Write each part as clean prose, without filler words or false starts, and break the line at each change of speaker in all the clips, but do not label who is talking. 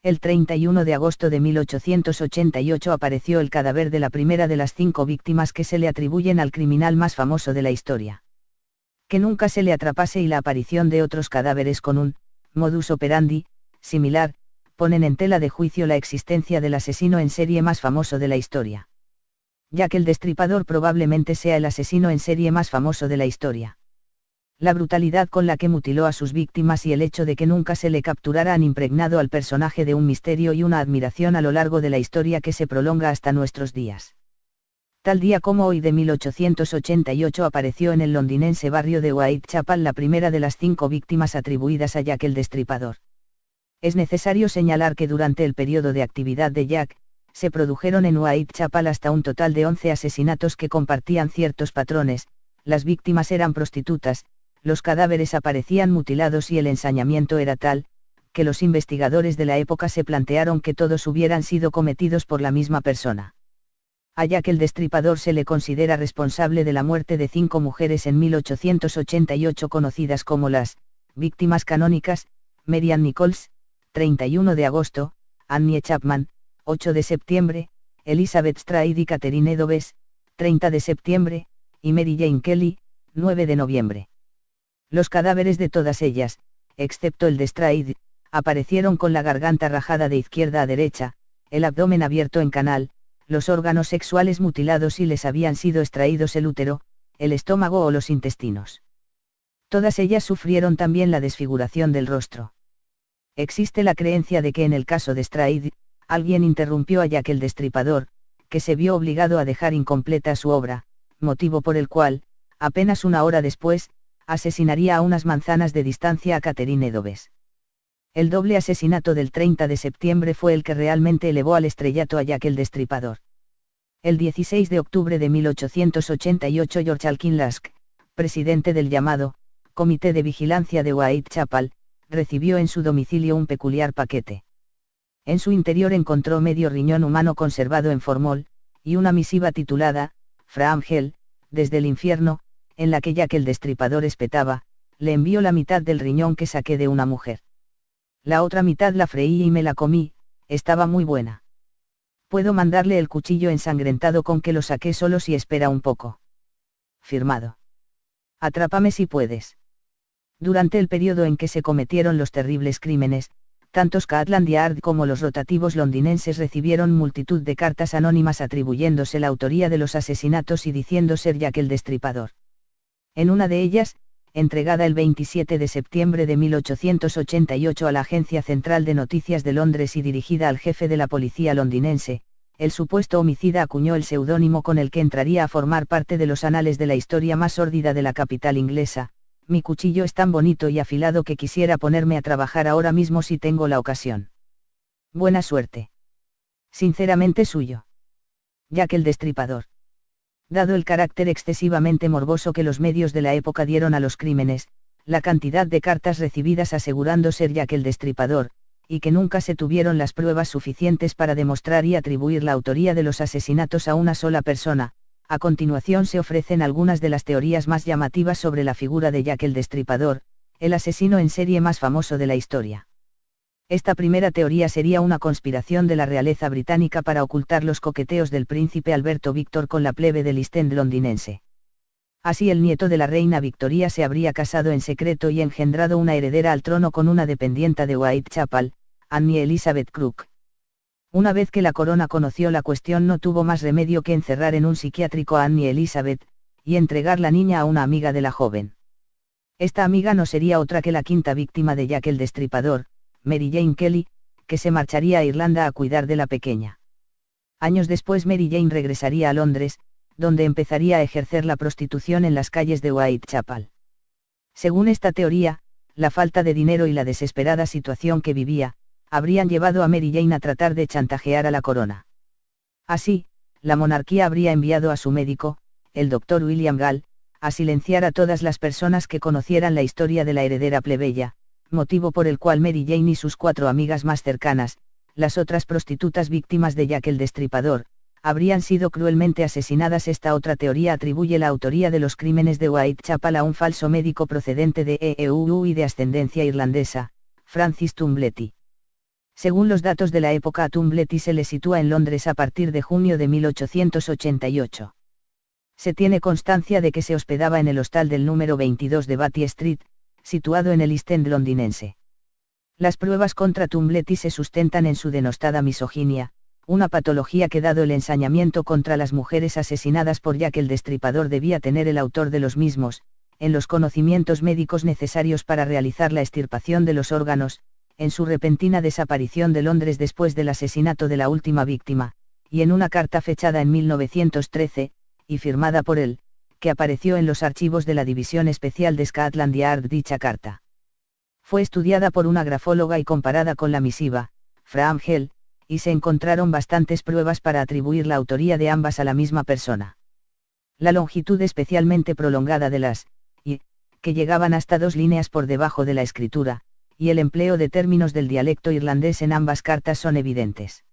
El 31 de agosto de 1888 apareció el cadáver de la primera de las 5 víctimas que se le atribuyen al criminal más famoso de la historia. Que nunca se le atrapase y la aparición de otros cadáveres con un modus operandi similar, ponen en tela de juicio la existencia del asesino en serie más famoso de la historia. Jack el Destripador probablemente sea el asesino en serie más famoso de la historia. La brutalidad con la que mutiló a sus víctimas y el hecho de que nunca se le capturara han impregnado al personaje de un misterio y una admiración a lo largo de la historia que se prolonga hasta nuestros días. Tal día como hoy de 1888 apareció en el londinense barrio de Whitechapel la primera de las 5 víctimas atribuidas a Jack el Destripador. Es necesario señalar que durante el periodo de actividad de Jack, se produjeron en Whitechapel hasta un total de 11 asesinatos que compartían ciertos patrones. Las víctimas eran prostitutas, los cadáveres aparecían mutilados y el ensañamiento era tal, que los investigadores de la época se plantearon que todos hubieran sido cometidos por la misma persona. A Jack el Destripador se le considera responsable de la muerte de 5 mujeres en 1888 conocidas como las víctimas canónicas: Marian Nichols, 31 de agosto, Annie Chapman, 8 de septiembre, Elizabeth Stride y Catherine Eddowes, 30 de septiembre, y Mary Jane Kelly, 9 de noviembre. Los cadáveres de todas ellas, excepto el de Stride, aparecieron con la garganta rajada de izquierda a derecha, el abdomen abierto en canal, los órganos sexuales mutilados y les habían sido extraídos el útero, el estómago o los intestinos. Todas ellas sufrieron también la desfiguración del rostro. Existe la creencia de que en el caso de Stride, alguien interrumpió a Jack el Destripador, que se vio obligado a dejar incompleta su obra, motivo por el cual, apenas una hora después, asesinaría a unas manzanas de distancia a Catherine Eddowes. El doble asesinato del 30 de septiembre fue el que realmente elevó al estrellato a Jack el Destripador. El 16 de octubre de 1888 George Alkin Lask, presidente del llamado Comité de Vigilancia de Whitechapel, recibió en su domicilio un peculiar paquete. En su interior encontró medio riñón humano conservado en formol, y una misiva titulada From Hell, desde el infierno, en la que Jack el Destripador espetaba: le envío la mitad del riñón que saqué de una mujer. La otra mitad la freí y me la comí, estaba muy buena. Puedo mandarle el cuchillo ensangrentado con que lo saqué solo si espera un poco. Firmado. Atrápame si puedes. Durante el periodo en que se cometieron los terribles crímenes, tanto Scotland Yard como los rotativos londinenses recibieron multitud de cartas anónimas atribuyéndose la autoría de los asesinatos y diciendo ser Jack el Destripador. En una de ellas, entregada el 27 de septiembre de 1888 a la Agencia Central de Noticias de Londres y dirigida al jefe de la policía londinense, el supuesto homicida acuñó el seudónimo con el que entraría a formar parte de los anales de la historia más sórdida de la capital inglesa: mi cuchillo es tan bonito y afilado que quisiera ponerme a trabajar ahora mismo si tengo la ocasión. Buena suerte. Sinceramente suyo. Jack el Destripador. Dado el carácter excesivamente morboso que los medios de la época dieron a los crímenes, la cantidad de cartas recibidas asegurando ser Jack el Destripador, y que nunca se tuvieron las pruebas suficientes para demostrar y atribuir la autoría de los asesinatos a una sola persona, a continuación se ofrecen algunas de las teorías más llamativas sobre la figura de Jack el Destripador, el asesino en serie más famoso de la historia. Esta primera teoría sería una conspiración de la realeza británica para ocultar los coqueteos del príncipe Alberto Víctor con la plebe del East End londinense. Así el nieto de la reina Victoria se habría casado en secreto y engendrado una heredera al trono con una dependienta de Whitechapel, Annie Elizabeth Crook. Una vez que la corona conoció la cuestión no tuvo más remedio que encerrar en un psiquiátrico a Annie Elizabeth, y entregar la niña a una amiga de la joven. Esta amiga no sería otra que la quinta víctima de Jack el Destripador, Mary Jane Kelly, que se marcharía a Irlanda a cuidar de la pequeña. Años después Mary Jane regresaría a Londres, donde empezaría a ejercer la prostitución en las calles de Whitechapel. Según esta teoría, la falta de dinero y la desesperada situación que vivía, habrían llevado a Mary Jane a tratar de chantajear a la corona. Así, la monarquía habría enviado a su médico, el doctor William Gall, a silenciar a todas las personas que conocieran la historia de la heredera plebeya, motivo por el cual Mary Jane y sus 4 amigas más cercanas, las otras prostitutas víctimas de Jack el Destripador, habrían sido cruelmente asesinadas. Esta otra teoría atribuye la autoría de los crímenes de Whitechapel a un falso médico procedente de EU y de ascendencia irlandesa, Francis Tumbletti. Según los datos de la época, Tom Bletty se le sitúa en Londres a partir de junio de 1888. Se tiene constancia de que se hospedaba en el hostal del número 22 de Batty Street, situado en el East End londinense. Las pruebas contra Tom Bletty se sustentan en su denostada misoginia, una patología que, dado el ensañamiento contra las mujeres asesinadas por Jack el Destripador, debía tener el autor de los mismos, en los conocimientos médicos necesarios para realizar la extirpación de los órganos, en su repentina desaparición de Londres después del asesinato de la última víctima, y en una carta fechada en 1913, y firmada por él, que apareció en los archivos de la División Especial de Scotland Yard. Dicha carta fue estudiada por una grafóloga y comparada con la misiva, From Hell, y se encontraron bastantes pruebas para atribuir la autoría de ambas a la misma persona. La longitud especialmente prolongada de las y, que llegaban hasta 2 líneas por debajo de la escritura, y el empleo de términos del dialecto irlandés en ambas cartas son evidentes.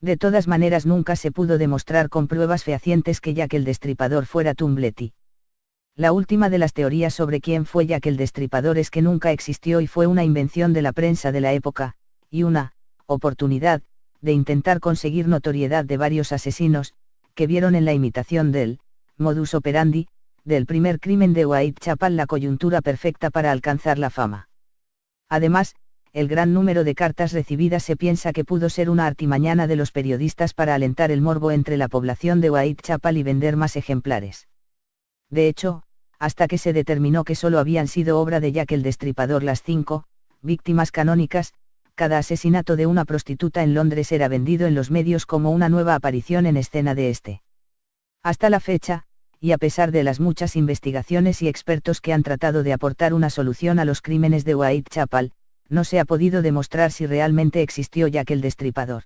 De todas maneras, nunca se pudo demostrar con pruebas fehacientes que Jack el Destripador fuera Tom Bletty. La última de las teorías sobre quién fue Jack el Destripador es que nunca existió y fue una invención de la prensa de la época, y una oportunidad de intentar conseguir notoriedad de varios asesinos, que vieron en la imitación del modus operandi del primer crimen de Whitechapel la coyuntura perfecta para alcanzar la fama. Además, el gran número de cartas recibidas se piensa que pudo ser una artimaña de los periodistas para alentar el morbo entre la población de Whitechapel y vender más ejemplares. De hecho, hasta que se determinó que solo habían sido obra de Jack el Destripador las 5 víctimas canónicas, cada asesinato de una prostituta en Londres era vendido en los medios como una nueva aparición en escena de este. Hasta la fecha, y a pesar de las muchas investigaciones y expertos que han tratado de aportar una solución a los crímenes de Whitechapel, no se ha podido demostrar si realmente existió Jack el Destripador.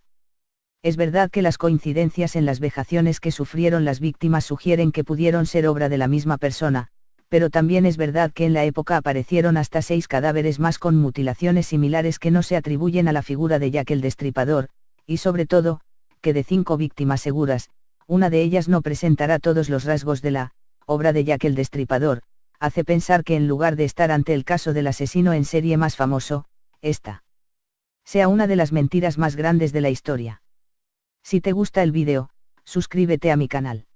Es verdad que las coincidencias en las vejaciones que sufrieron las víctimas sugieren que pudieron ser obra de la misma persona, pero también es verdad que en la época aparecieron hasta 6 cadáveres más con mutilaciones similares que no se atribuyen a la figura de Jack el Destripador, y sobre todo, que de 5 víctimas seguras, una de ellas no presentará todos los rasgos de la obra de Jack el Destripador, hace pensar que en lugar de estar ante el caso del asesino en serie más famoso, esta sea una de las mentiras más grandes de la historia. Si te gusta el vídeo, suscríbete a mi canal.